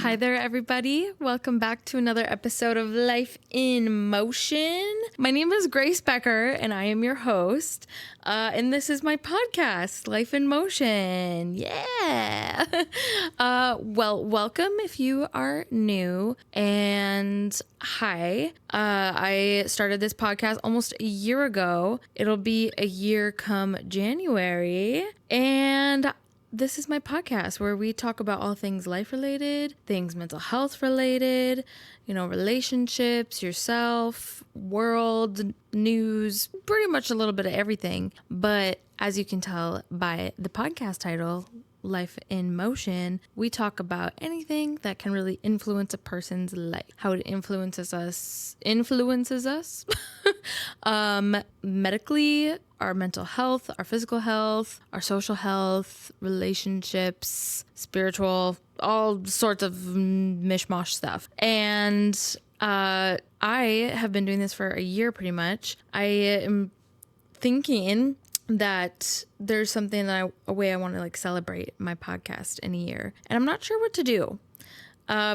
Hi there, everybody. Welcome back to another episode of Life in Motion. My name is Grace Becker, and I am your host. And this is my podcast, Life in Motion. Yeah. Welcome if you are new. And hi. I started this podcast almost a year ago. It'll be a year come January. And this is my podcast where we talk about all things life related, things mental health related, relationships, yourself, world, news, pretty much a little bit of everything. But as you can tell by the podcast title, Life in Motion, we talk about anything that can really influence a person's life, how it influences us medically, our mental health, our physical health, our social health, relationships, spiritual, all sorts of mishmash stuff. And I have been doing this for a year pretty much. I am thinking that there's something that a way I want to celebrate my podcast in a year. And I'm not sure what to do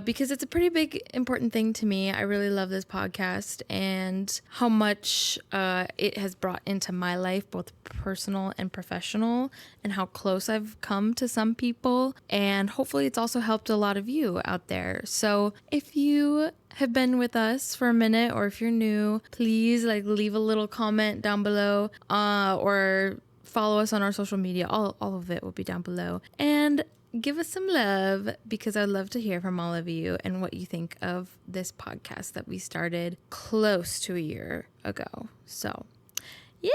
because it's a pretty big, important thing to me. I really love this podcast and how much it has brought into my life, both personal and professional, and how close I've come to some people. And hopefully it's also helped a lot of you out there. So if you have been with us for a minute, or if you're new, please leave a little comment down below, or follow us on our social media. All of it will be down below, and give us some love, because I'd love to hear from all of you and what you think of this podcast that we started close to a year ago. So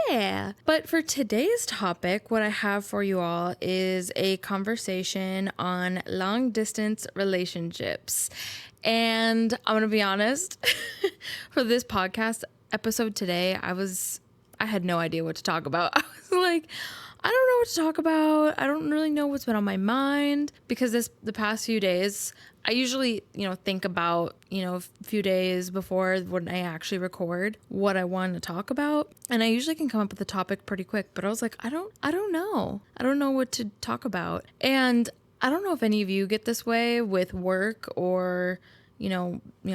yeah. But for today's topic, what I have for you all is a conversation on long distance relationships. And I'm going to be honest, for this podcast episode today, I had no idea what to talk about. I was like, I don't know what to talk about. I don't really know what's been on my mind, because the past few days, I usually, think about, a few days before when I actually record what I want to talk about. And I usually can come up with a topic pretty quick, but I was like, I don't know. I don't know what to talk about. And I don't know if any of you get this way with work or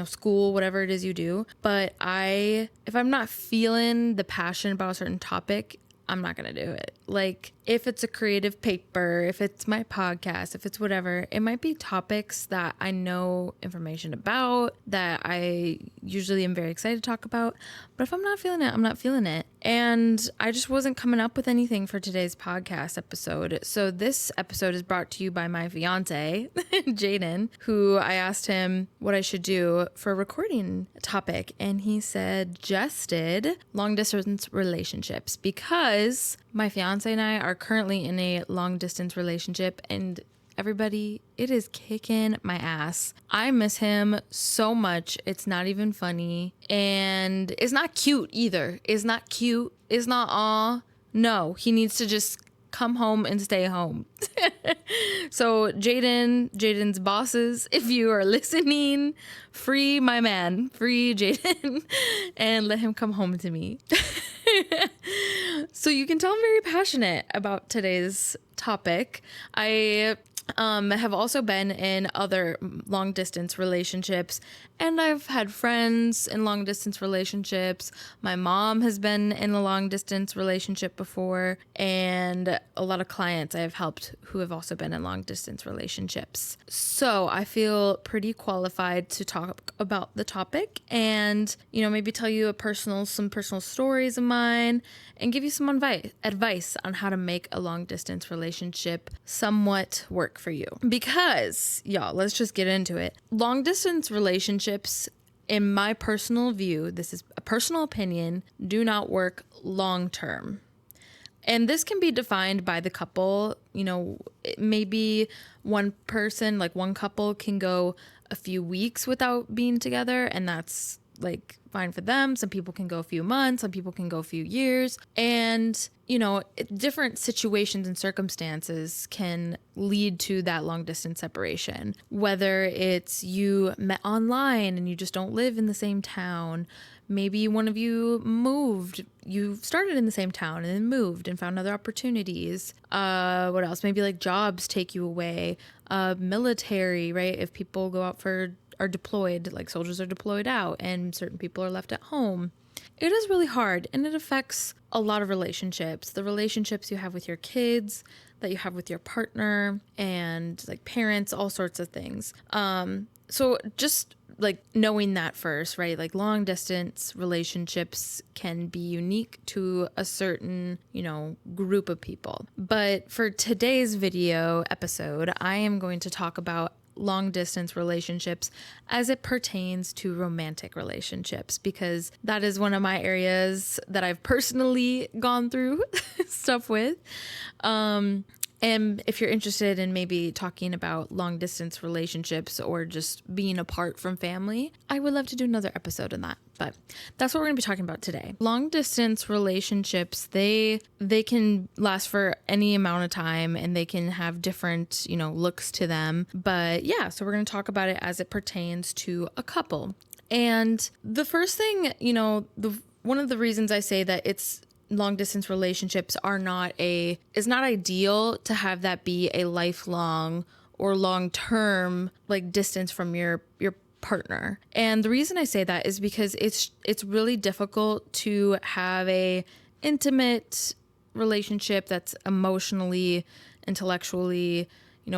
school, whatever it is you do. But if I'm not feeling the passion about a certain topic, I'm not going to do it. If it's a creative paper, if it's my podcast, if it's whatever, it might be topics that I know information about, that I usually am very excited to talk about. But if I'm not feeling it, I'm not feeling it. And I just wasn't coming up with anything for today's podcast episode. So this episode is brought to you by my fiance, Jaden, who I asked him what I should do for a recording topic. And he suggested long distance relationships, because my fiance and I are currently in a long distance relationship, and everybody, it is kicking my ass. I miss him so much. It's not even funny. And it's not cute either. It's not cute. It's not aw. No, he needs to just come home and stay home. So Jaden's bosses, if you are listening, free my man, free Jaden, and let him come home to me. So you can tell I'm very passionate about today's topic. I have also been in other long distance relationships, and I've had friends in long distance relationships. My mom has been in a long distance relationship before, and a lot of clients I have helped who have also been in long distance relationships. So I feel pretty qualified to talk about the topic and, maybe tell you some personal stories of mine and give you some advice on how to make a long distance relationship somewhat work for you. Because, y'all, let's just get into it. Long distance relationships, in my personal view, this is a personal opinion, do not work long term. And this can be defined by the couple. Maybe one person, one couple, can go a few weeks without being together, and that's fine for them. Some people can go a few months, some people can go a few years. And, different situations and circumstances can lead to that long distance separation. Whether it's you met online and you just don't live in the same town. Maybe one of you moved. You started in the same town and then moved and found other opportunities. What else? Maybe like jobs take you away. Military, right? If people are deployed, like soldiers are deployed out and certain people are left at home. It is really hard, and it affects a lot of relationships. The relationships you have with your kids, that you have with your partner, and like parents, all sorts of things. So just like knowing that first, right? Like long distance relationships can be unique to a certain, group of people. But for today's video episode, I am going to talk about long distance relationships as it pertains to romantic relationships, because that is one of my areas that I've personally gone through stuff with. And if you're interested in maybe talking about long distance relationships or just being apart from family, I would love to do another episode on that. But that's what we're going to be talking about today. Long distance relationships, they can last for any amount of time, and they can have different, looks to them. But yeah, so we're going to talk about it as it pertains to a couple. And the first thing, one of the reasons I say that long distance relationships is not ideal to have that be a lifelong or long term like distance from your partner. And the reason I say that is because it's really difficult to have a intimate relationship that's emotionally, intellectually,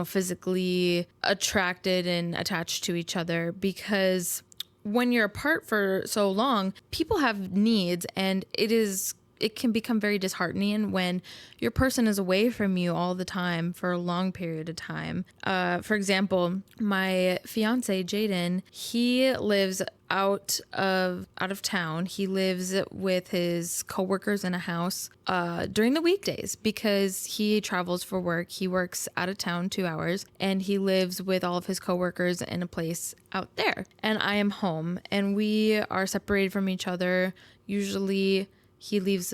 physically attracted and attached to each other, because when you're apart for so long, people have needs, and it can become very disheartening when your person is away from you all the time for a long period of time. For example, my fiance, Jaden, he lives out of town. He lives with his coworkers in a house during the weekdays because he travels for work. He works out of town 2 hours, and he lives with all of his coworkers in a place out there. And I am home, and we are separated from each other. Usually he leaves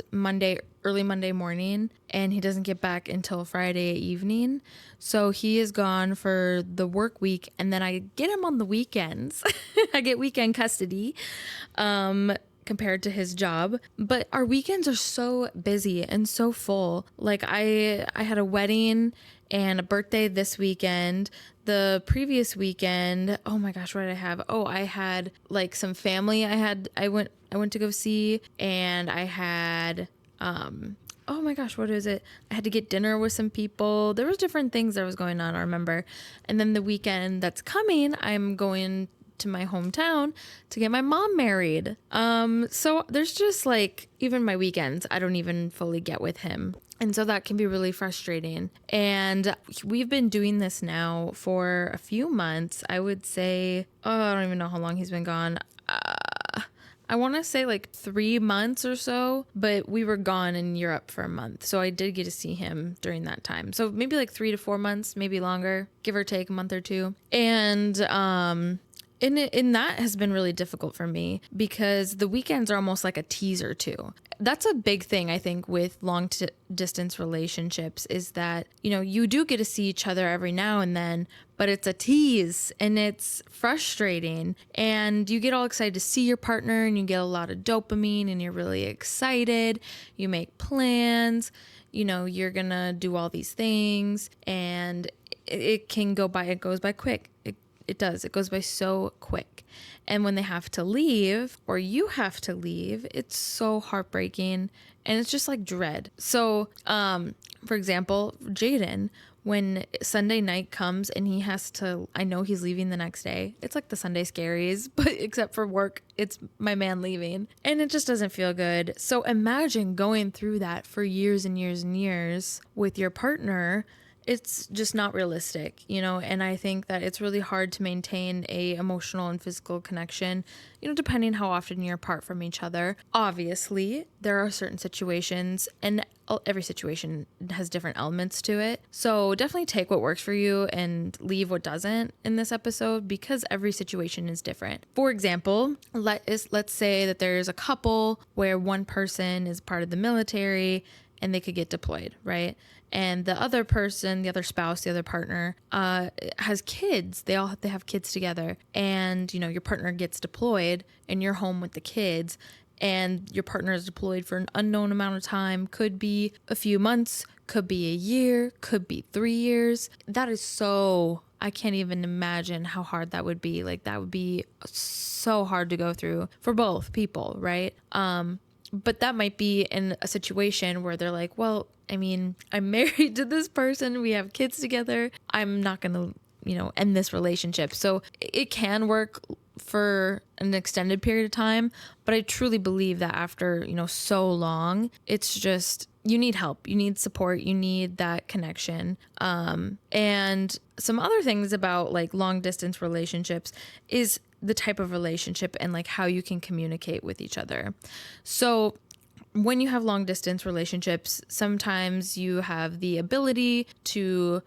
early Monday morning, and he doesn't get back until Friday evening. So he is gone for the work week, and then I get him on the weekends. I get weekend custody compared to his job. But our weekends are so busy and so full. Like I had a wedding and a birthday this weekend. The previous weekend, oh my gosh, what did I have? Oh, I had like some family I went to go see, and I had, oh my gosh, what is it? I had to get dinner with some people. There was different things that was going on, I remember. And then the weekend that's coming, I'm going to my hometown to get my mom married. So there's just like, even my weekends, I don't even fully get with him. And so that can be really frustrating. And we've been doing this now for a few months. I would say, I don't even know how long he's been gone. I want to say like 3 months or so, but we were gone in Europe for a month. So I did get to see him during that time. So maybe like 3 to 4 months, maybe longer, give or take a month or two. And, that has been really difficult for me because the weekends are almost like a teaser too. That's a big thing, I think, with long distance relationships is that, you do get to see each other every now and then, but it's a tease and it's frustrating, and you get all excited to see your partner and you get a lot of dopamine and you're really excited. You make plans, you're gonna do all these things, and it can go by. It goes by quick. It does. It goes by so quick. And when they have to leave or you have to leave, it's so heartbreaking, and it's just like dread. So, for example, Jaden, when Sunday night comes and I know he's leaving the next day. It's like the Sunday scaries, but except for work, it's my man leaving, and it just doesn't feel good. So imagine going through that for years and years and years with your partner. It's just not realistic, and I think that it's really hard to maintain a emotional and physical connection, depending how often you're apart from each other. Obviously, there are certain situations, and every situation has different elements to it. So definitely take what works for you and leave what doesn't in this episode, because every situation is different. For example, let's say that there's a couple where one person is part of the military and they could get deployed, right? And the other person, the other spouse, the other partner, has kids. They have kids together, and your partner gets deployed, and you're home with the kids, and your partner is deployed for an unknown amount of time. Could be a few months, could be a year, could be 3 years. That is I can't even imagine how hard that would be. Like, that would be so hard to go through for both people, right? But that might be in a situation where they're like, well, I mean, I'm married to this person. We have kids together. I'm not going to, end this relationship. So it can work for an extended period of time. But I truly believe that after, so long, it's just, you need help. You need support. You need that connection. And some other things about like long distance relationships is the type of relationship and like how you can communicate with each other. So when you have long distance relationships, sometimes you have the ability to,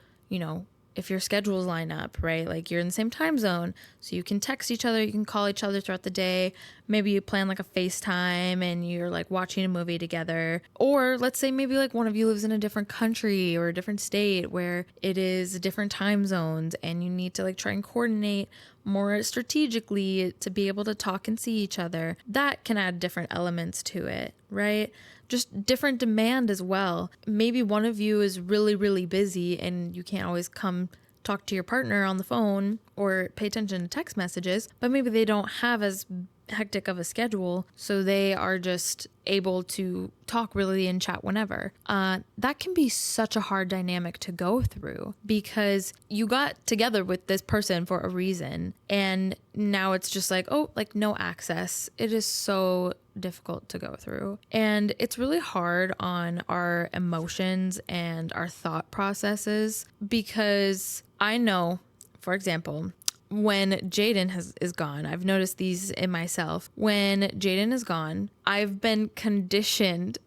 if your schedules line up, right? Like you're in the same time zone, so you can text each other, you can call each other throughout the day. Maybe you plan like a FaceTime and you're like watching a movie together. Or let's say maybe like one of you lives in a different country or a different state where it is different time zones and you need to like try and coordinate more strategically to be able to talk and see each other. That can add different elements to it, right? Just different demand as well. Maybe one of you is really, really busy and you can't always come talk to your partner on the phone or pay attention to text messages, but maybe they don't have as hectic of a schedule, so they are just able to talk really and chat whenever. That can be such a hard dynamic to go through because you got together with this person for a reason, and now it's just like, oh, like no access. It is so difficult to go through, and it's really hard on our emotions and our thought processes because I know, for example, when Jaden is gone, I've noticed these in myself. When Jaden is gone, I've been conditioned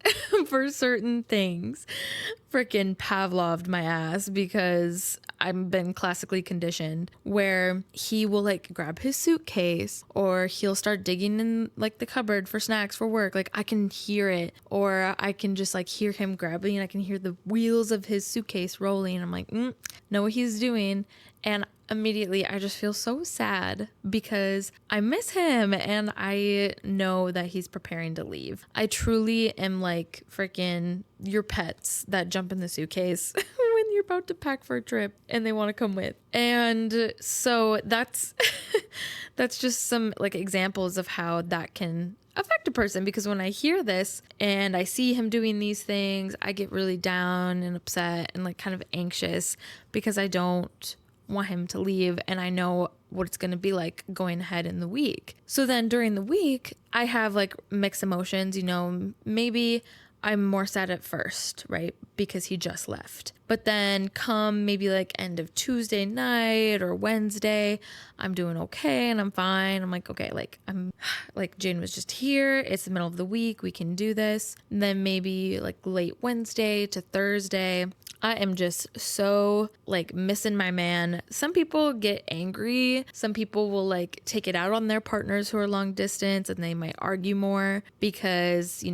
for certain things. Freaking Pavloved my ass because I've been classically conditioned where he will like grab his suitcase or he'll start digging in like the cupboard for snacks for work. Like I can hear it, or I can just like hear him grabbing and I can hear the wheels of his suitcase rolling. I'm like, know what he's doing. And immediately I just feel so sad because I miss him and I know that he's preparing to leave. I truly am like freaking your pets that jump in the suitcase when you're about to pack for a trip and they want to come with. And so that's just some like examples of how that can affect a person, because when I hear this and I see him doing these things, I get really down and upset and like kind of anxious because I don't want him to leave and I know what it's going to be like going ahead in the week. So then during the week, I have like mixed emotions, maybe I'm more sad at first, right? Because he just left. But then come maybe like end of Tuesday night or Wednesday, I'm doing okay and I'm fine. I'm like, okay, like I'm like Jane was just here. It's the middle of the week. We can do this. And then maybe like late Wednesday to Thursday, I am just so like missing my man. Some people get angry. Some people will like take it out on their partners who are long distance and they might argue more because,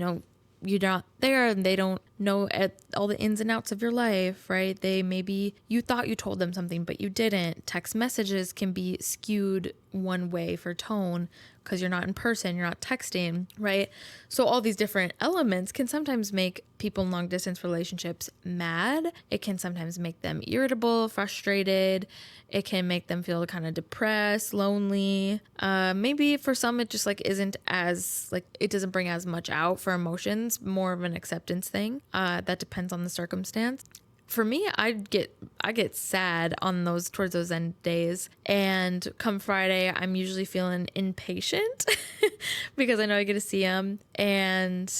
you're not there and they don't know all the ins and outs of your life, right? You thought you told them something, but you didn't. Text messages can be skewed one way for tone because you're not in person, you're not texting, right? So all these different elements can sometimes make people in long distance relationships mad. It can sometimes make them irritable, frustrated. It can make them feel kind of depressed, lonely. Maybe for some, it just like isn't as like, it doesn't bring as much out for emotions, more of an acceptance thing. That depends on the circumstance. For me, I get sad on towards those end days, and come Friday, I'm usually feeling impatient because I know I get to see him, and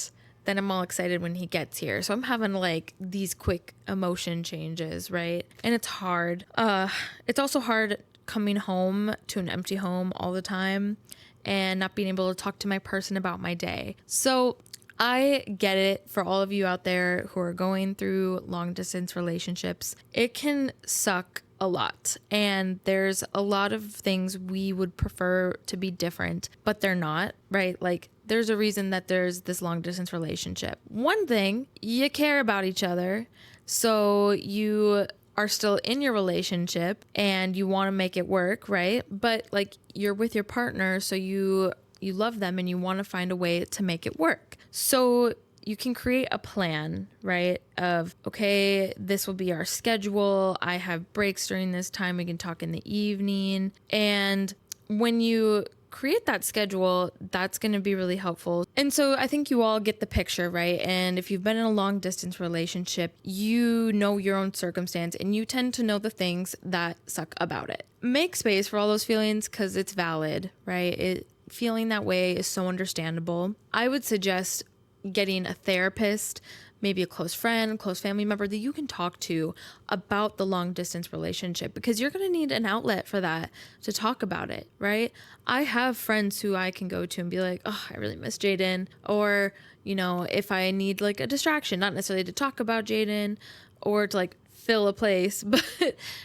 then I'm all excited when he gets here. So I'm having like these quick emotion changes, right? And it's hard. It's also hard coming home to an empty home all the time and not being able to talk to my person about my day. So I get it for all of you out there who are going through long distance relationships. It can suck a lot, and there's a lot of things we would prefer to be different, but they're not, right? Like there's a reason that there's this long distance relationship. One thing, you care about each other. So you are still in your relationship and you want to make it work, right? But like you're with your partner, so you love them and you want to find a way to make it work. So you can create a plan, right? Of, okay, this will be our schedule. I have breaks during this time. We can talk in the evening. And when you create that schedule, that's going to be really helpful. And so I think you all get the picture, right? And if you've been in a long distance relationship, you know your own circumstance and you tend to know the things that suck about it. Make space for all those feelings because it's valid, right? Feeling that way is so understandable. I would suggest getting a therapist, maybe a close friend, close family member that you can talk to about the long distance relationship, because you're going to need an outlet for that to talk about it, right? I have friends who I can go to and be like, oh, I really miss Jaden. Or, you know, if I need like a distraction, not necessarily to talk about Jaden or to like fill a place, but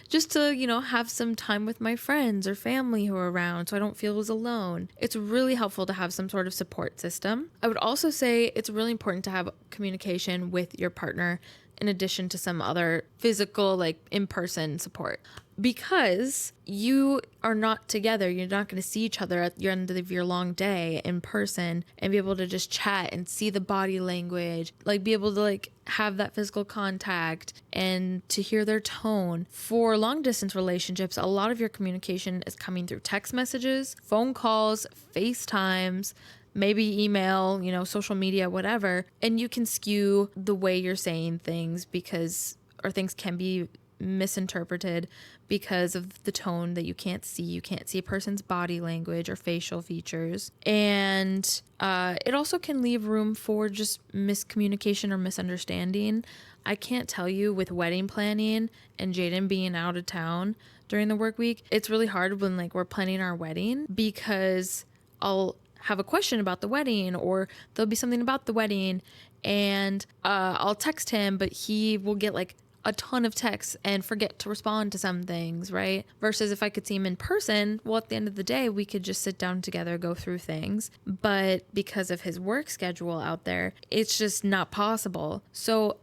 just to, you know, have some time with my friends or family who are around so I don't feel as alone. It's really helpful to have some sort of support system. I would also say it's really important to have communication with your partner in addition to some other physical, like in-person support, because you are not together. You're not going to see each other at the end of your long day in person and be able to just chat and see the body language, like be able to like have that physical contact and to hear their tone. For long distance relationships, a lot of your communication is coming through text messages, phone calls, FaceTimes, maybe email, you know, social media, whatever. And you can skew the way you're saying things or things can be misinterpreted because of the tone that you can't see. You can't see a person's body language or facial features. And it also can leave room for just miscommunication or misunderstanding. I can't tell you, with wedding planning and Jaden being out of town during the work week, it's really hard when like we're planning our wedding, because I'll have a question about the wedding or there'll be something about the wedding and I'll text him, but he will get like a ton of texts and forget to respond to some things, right? Versus if I could see him in person, well, at the end of the day, we could just sit down together, go through things. But because of his work schedule out there, it's just not possible. So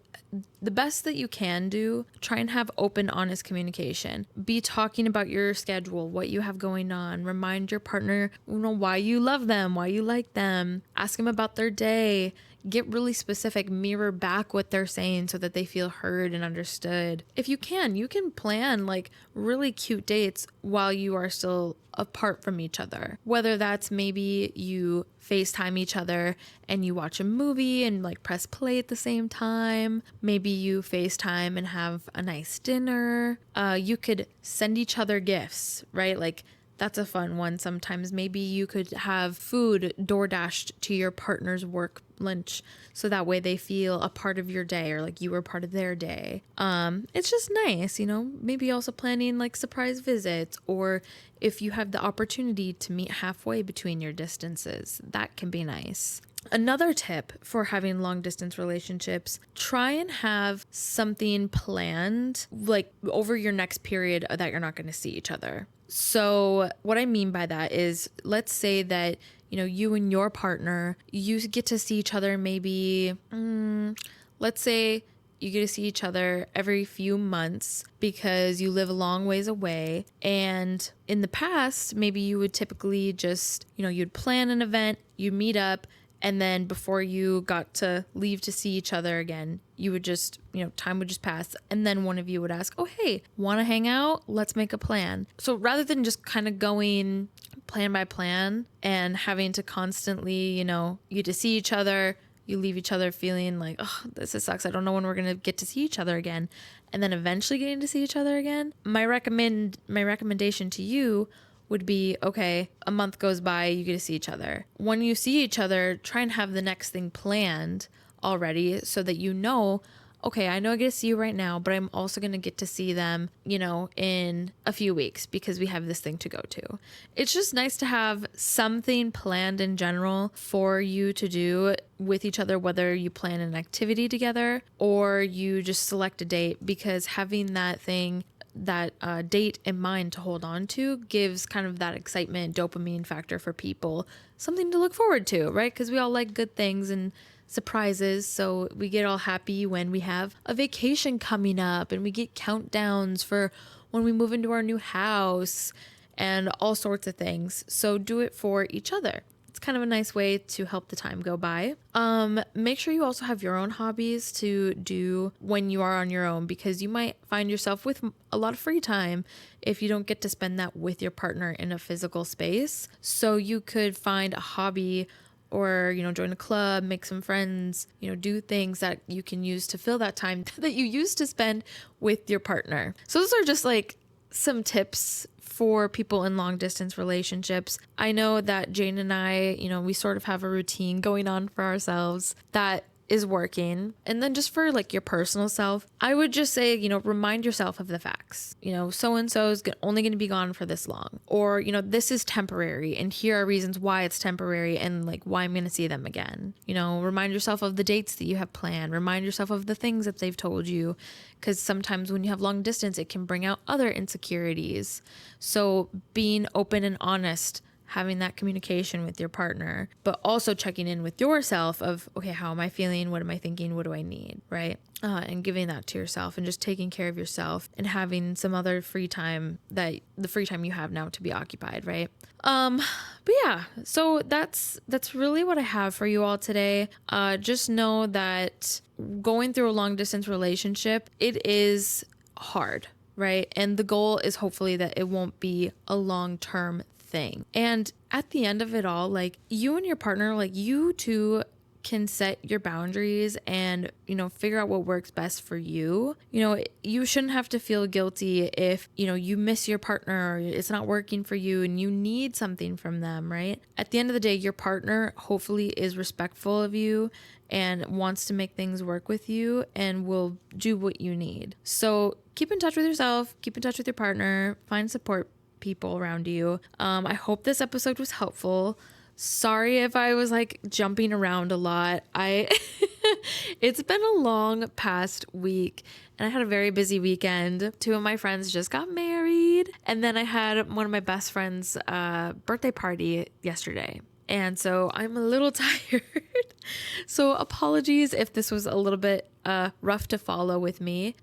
the best that you can do, try and have open, honest communication. Be talking about your schedule, what you have going on. Remind your partner, you know, why you love them, why you like them. Ask them about their day. Get really specific. Mirror back what they're saying so that they feel heard and understood. If you can plan like really cute dates while you are still apart from each other. Whether that's maybe you FaceTime each other and you watch a movie and like press play at the same time. Maybe you FaceTime and have a nice dinner. You could send each other gifts, right? Like that's a fun one. Sometimes maybe you could have food DoorDashed to your partner's work lunch so that way they feel a part of your day or like you were part of their day. It's just nice, you know, maybe also planning like surprise visits, or if you have the opportunity to meet halfway between your distances, that can be nice. Another tip for having long distance relationships, try and have something planned like over your next period that you're not going to see each other. So what I mean by that is, let's say that, you know, you and your partner, you get to see each other maybe, let's say you get to see each other every few months because you live a long ways away. And in the past, maybe you would typically just, you know, you'd plan an event, you meet up, and then before you got to leave to see each other again, you would just, you know, time would just pass. And then one of you would ask, oh, hey, want to hang out? Let's make a plan. So rather than just kind of going plan by plan and having to constantly, you know, you to see each other, you leave each other feeling like, oh, this sucks. I don't know when we're going to get to see each other again. And then eventually getting to see each other again. My recommendation to you would be, okay, a month goes by, you get to see each other. When you see each other, try and have the next thing planned already so that you know, okay, I know I get to see you right now, but I'm also going to get to see them, you know, in a few weeks because we have this thing to go to. It's just nice to have something planned in general for you to do with each other, whether you plan an activity together or you just select a date, because having that thing date in mind to hold on to gives kind of that excitement, dopamine factor for people, something to look forward to, right? Because we all like good things and surprises. So we get all happy when we have a vacation coming up, and we get countdowns for when we move into our new house and all sorts of things. So do it for each other. It's kind of a nice way to help the time go by. Make sure you also have your own hobbies to do when you are on your own, because you might find yourself with a lot of free time if you don't get to spend that with your partner in a physical space. So you could find a hobby, or, join a club, make some friends, do things that you can use to fill that time that you used to spend with your partner. So those are just like some tips for people in long distance relationships. I know that Jane and I, we sort of have a routine going on for ourselves that is working. And then just for like your personal self, I would just say, remind yourself of the facts. So-and-so is only going to be gone for this long, or, this is temporary, and here are reasons why it's temporary and like why I'm going to see them again. Remind yourself of the dates that you have planned. Remind yourself of the things that they've told you, because sometimes when you have long distance, it can bring out other insecurities. So being open and honest, having that communication with your partner, but also checking in with yourself of, okay, how am I feeling? What am I thinking? What do I need? Right? And giving that to yourself and just taking care of yourself and having some other free time, that the free time you have now to be occupied. Right? But yeah, so that's really what I have for you all today. Just know that going through a long distance relationship, it is hard, right? And the goal is hopefully that it won't be a long-term thing. And at the end of it all, like, you and your partner, like, you two can set your boundaries and, figure out what works best for you. You shouldn't have to feel guilty if, you miss your partner, or it's not working for you and you need something from them, right? At the end of the day, your partner hopefully is respectful of you and wants to make things work with you and will do what you need. So keep in touch with yourself, keep in touch with your partner, find support people around you. I hope this episode was helpful. Sorry if I was like jumping around a lot. It's been a long past week, and I had a very busy weekend. 2 of my friends just got married, and then I had one of my best friends' birthday party yesterday. And so I'm a little tired. So apologies if this was a little bit rough to follow with me.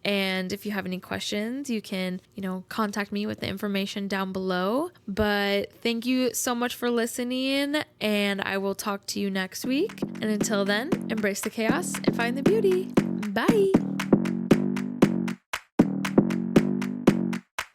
And if you have any questions, you can, contact me with the information down below. But thank you so much for listening, and I will talk to you next week. And until then, embrace the chaos and find the beauty. Bye.